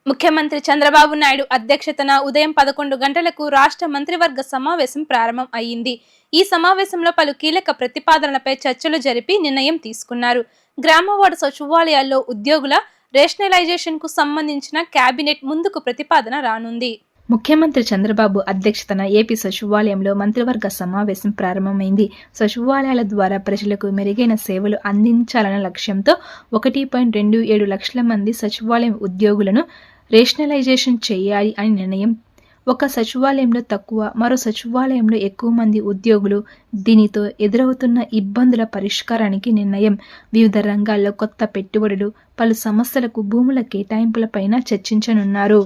ముఖ్యమంత్రి చంద్రబాబు నాయుడు అధ్యక్షతన ఉదయం 11 గంటలకు రాష్ట్ర మంత్రివర్గ సమావేశం ప్రారంభం అయ్యింది. ఈ సమావేశంలో పలు కీలక ప్రతిపాదనలపై చర్చలు జరిపి నిర్ణయం తీసుకున్నారు. గ్రామవార్డు సచివాలయాల్లో ఉద్యోగుల రేషనలైజేషన్కు సంబంధించిన కేబినెట్ ముందుకు ప్రతిపాదన రానుంది. ముఖ్యమంత్రి చంద్రబాబు అధ్యక్షతన ఏపీ సచివాలయంలో మంత్రివర్గ సమావేశం ప్రారంభమైంది. సచివాలయాల ద్వారా ప్రజలకు మెరుగైన సేవలు అందించాలన్న లక్ష్యంతో 1.27 లక్షల మంది సచివాలయం ఉద్యోగులను రేషనలైజేషన్ చేయాలి అని నిర్ణయం. ఒక సచివాలయంలో తక్కువ, మరో సచివాలయంలో ఎక్కువ మంది ఉద్యోగులు. దీనితో ఎదురవుతున్న ఇబ్బందుల పరిష్కారానికి నిర్ణయం. వివిధ రంగాల్లో కొత్త పెట్టుబడులు, పలు సంస్థలకు భూముల కేటాయింపులపైన చర్చించనున్నారు.